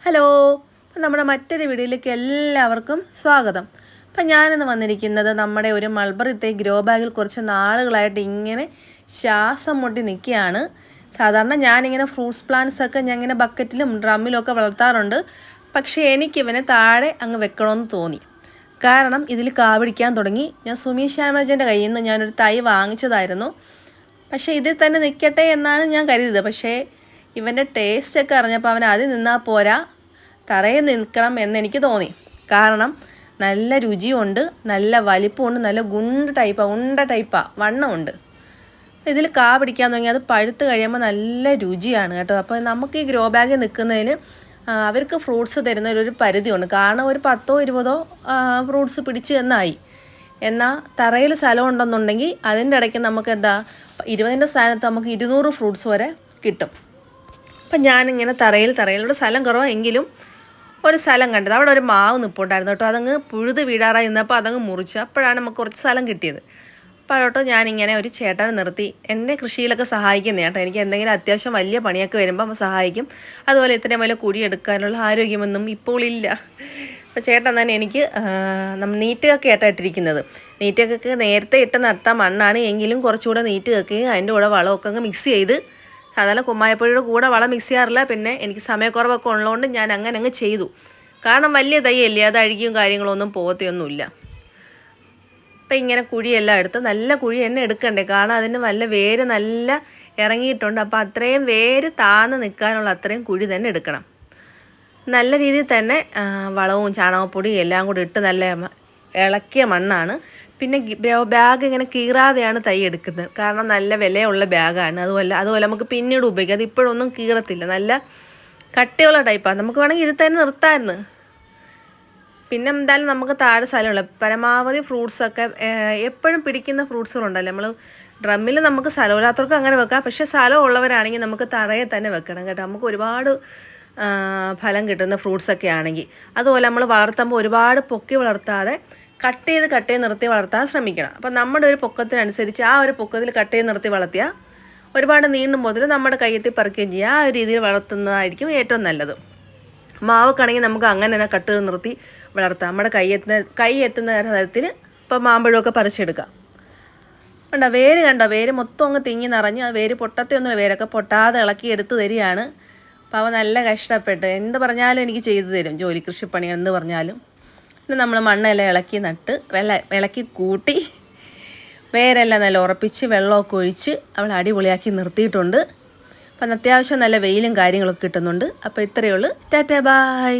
Hello, അപ്പം നമ്മുടെ മറ്റൊരു വീഡിയോയിലേക്ക് എല്ലാവർക്കും സ്വാഗതം. അപ്പം ഞാനിന്ന് വന്നിരിക്കുന്നത് നമ്മുടെ ഒരു മൾബറി തൈ ഗ്രോ ബാഗിൽ കുറച്ച് നാളുകളായിട്ട് ഇങ്ങനെ ശ്വാസം മുട്ടി നിൽക്കുകയാണ്. സാധാരണ ഞാനിങ്ങനെ ഫ്രൂട്ട്സ് പ്ലാന്റ്സ് ഒക്കെ ഞാൻ ഇങ്ങനെ ബക്കറ്റിലും ഡ്രമ്മിലും ഒക്കെ വളർത്താറുണ്ട്. പക്ഷേ എനിക്കിവനെ താഴെ അങ്ങ് വെക്കണമെന്ന് തോന്നി. കാരണം ഇതിൽ കാ പിടിക്കാൻ തുടങ്ങി. ഞാൻ സുമി ശ്യാമരാജൻ്റെ കയ്യിൽ നിന്ന് ഞാനൊരു തൈ വാങ്ങിച്ചതായിരുന്നു. പക്ഷേ ഇതിൽ തന്നെ നിൽക്കട്ടെ എന്നാണ് ഞാൻ കരുതിയത്. പക്ഷേ ഇവൻ്റെ ടേസ്റ്റൊക്കെ അറിഞ്ഞപ്പോൾ അവൻ അതിൽ നിന്നാൽ പോരാ, തറയിൽ നിൽക്കണം എന്നെനിക്ക് തോന്നി. കാരണം നല്ല രുചിയുണ്ട്, നല്ല വലിപ്പമുണ്ട്, നല്ല ഉണ്ട ടൈപ്പാണ്, വണ്ണമുണ്ട്. ഇതിൽ കാ പിടിക്കാൻ തുടങ്ങി. അത് പഴുത്ത് കഴിയുമ്പോൾ നല്ല രുചിയാണ് കേട്ടോ. അപ്പോൾ നമുക്ക് ഈ ഗ്രോ ബാഗിൽ നിൽക്കുന്നതിന് അവർക്ക് ഫ്രൂട്ട്സ് തരുന്നതിലൊരു പരിധിയുണ്ട്. കാരണം ഒരു 10ഓ 20ഓ ഫ്രൂട്ട്സ് പിടിച്ച് എന്നായി. എന്നാൽ തറയിൽ സ്ഥലം ഉണ്ടെന്നുണ്ടെങ്കിൽ അതിൻ്റെ ഇടയ്ക്ക് നമുക്ക് 20ൻ്റെ സ്ഥാനത്ത് നമുക്ക് 200 ഫ്രൂട്ട്സ് വരെ കിട്ടും. അപ്പം ഞാനിങ്ങനെ തറയിലൂടെ സ്ഥലം കുറവെങ്കിലും ഒരു സ്ഥലം കണ്ടത്. അവിടെ ഒരു മാവ് നിൽപ്പുണ്ടായിരുന്നു കേട്ടോ. അതങ്ങ് പുഴുത് വീഴാറായി നിന്നപ്പോൾ അതങ്ങ് മുറിച്ചു. അപ്പോഴാണ് നമുക്ക് കുറച്ച് സ്ഥലം കിട്ടിയത്. അപ്പോഴോട്ടോ ഞാനിങ്ങനെ ഒരു ചേട്ടനെ നിർത്തി. എന്നെ കൃഷിയിലൊക്കെ സഹായിക്കുന്നത് കേട്ടോ. എനിക്ക് എന്തെങ്കിലും അത്യാവശ്യം വലിയ പണിയൊക്കെ വരുമ്പോൾ സഹായിക്കും. അതുപോലെ ഇത്രയും വലിയ കുഴിയെടുക്കാനുള്ള ആരോഗ്യമൊന്നും ഇപ്പോൾ ഇല്ല. അപ്പോൾ ചേട്ടൻ തന്നെ എനിക്ക് നീറ്റുകയൊക്കെ ഇട്ടിരിക്കുന്നത്. നീറ്റുകയൊക്കെ നേരത്തെ ഇട്ട് നട്ട മണ്ണാണ്. എങ്കിലും കുറച്ചുകൂടെ നീറ്റുകയൊക്കെയും അതിൻ്റെ കൂടെ വളമൊക്കെ അങ്ങ് മിക്സ് ചെയ്ത്, സാധാരണ കുമ്മായപ്പൊടിയുടെ കൂടെ വളം മിക്സ് ചെയ്യാറില്ല. പിന്നെ എനിക്ക് സമയക്കുറവൊക്കെ ഉള്ളതുകൊണ്ട് ഞാൻ അങ്ങനെ അങ്ങ് ചെയ്തു. കാരണം വലിയ തൈയല്ലേ, അത് അഴുകിയും കാര്യങ്ങളൊന്നും പോകത്തൊന്നുമില്ല. അപ്പം ഇങ്ങനെ കുഴിയെല്ലാം എടുത്ത്, നല്ല കുഴി തന്നെ എടുക്കണ്ടേ, കാരണം അതിന് നല്ല വേര് നല്ല ഇറങ്ങിയിട്ടുണ്ട്. അപ്പോൾ അത്രയും വേര് താന്ന് നിൽക്കാനുള്ള അത്രയും കുഴി തന്നെ എടുക്കണം. നല്ല രീതിയിൽ തന്നെ വളവും ചാണകപ്പൊടിയും എല്ലാം കൂടി ഇട്ട് നല്ല ഇളക്കിയ മണ്ണാണ്. പിന്നെ ബാഗ് ഇങ്ങനെ കീറാതെയാണ് തൈ എടുക്കുന്നത്. കാരണം നല്ല വിലയുള്ള ബാഗാണ്. അതുപോലെ നമുക്ക് പിന്നീട് ഉപയോഗിക്കാം. അത് ഇപ്പോഴൊന്നും കീറത്തില്ല, നല്ല കട്ടിയുള്ള ടൈപ്പാണ്. നമുക്ക് വേണമെങ്കിൽ ഇത് തന്നെ നിർത്താമായിരുന്നു. പിന്നെ എന്തായാലും നമുക്ക് താഴെ സ്ഥലമുള്ള പരമാവധി ഫ്രൂട്ട്സൊക്കെ എപ്പോഴും പിടിക്കുന്ന ഫ്രൂട്ട്സുകളുണ്ടല്ലോ. നമ്മൾ ഡ്രമ്മിൽ നമുക്ക് സ്ഥലമില്ലാത്തവർക്ക് അങ്ങനെ വെക്കാം. പക്ഷേ സ്ഥലമുള്ളവരാണെങ്കിൽ നമുക്ക് തറയിൽ തന്നെ വെക്കണം കേട്ടോ. നമുക്ക് ഒരുപാട് ഫലം കിട്ടുന്ന ഫ്രൂട്ട്സൊക്കെ ആണെങ്കിൽ. അതുപോലെ നമ്മൾ വളർത്തുമ്പോൾ ഒരുപാട് പൊക്കി വളർത്താതെ കട്ട് ചെയ്ത് നിർത്തി വളർത്താൻ ശ്രമിക്കണം. അപ്പം നമ്മുടെ ഒരു പൊക്കത്തിനനുസരിച്ച് ആ ഒരു പൊക്കത്തിൽ കട്ട് ചെയ്ത് നിർത്തി വളർത്തിയാൽ ഒരുപാട് നീണ്ടും മുതൽ നമ്മുടെ കയ്യെത്തി പറിക്കുകയും ചെയ്യുക. ആ ഒരു രീതിയിൽ വളർത്തുന്നതായിരിക്കും ഏറ്റവും നല്ലത്. മാവൊക്കെയാണെങ്കിൽ നമുക്ക് അങ്ങനെ തന്നെ കട്ട് ചെയ്ത് നിർത്തി വളർത്താം. നമ്മുടെ കൈ എത്തുന്ന തരത്തിൽ ഇപ്പം മാമ്പഴമൊക്കെ പറിച്ചെടുക്കാം. കണ്ടോ വേര് മൊത്തം അങ്ങ് തിങ്ങി നിറഞ്ഞ്. ആ വേര് പൊട്ടത്തെയൊന്നുമില്ല, വേരൊക്കെ പൊട്ടാതെ ഇളക്കി എടുത്ത് തരികയാണ്. അപ്പോൾ അവ നല്ല കഷ്ടപ്പെട്ട് എന്ത് പറഞ്ഞാലും എനിക്ക് ചെയ്തു തരും. ജോലി കൃഷിപ്പണി എന്ത് പറഞ്ഞാലും. പിന്നെ നമ്മൾ മണ്ണെല്ലാം ഇളക്കി നട്ട് ഇളക്കി കൂട്ടി വേരെല്ലാം നല്ല ഉറപ്പിച്ച് വെള്ളമൊക്കെ ഒഴിച്ച് അവൾ അടിപൊളിയാക്കി നിർത്തിയിട്ടുണ്ട്. അപ്പം അത്യാവശ്യം നല്ല വെയിലും കാര്യങ്ങളൊക്കെ കിട്ടുന്നുണ്ട്. അപ്പോൾ ഇത്രയേ ഉള്ളൂ. Tata bye.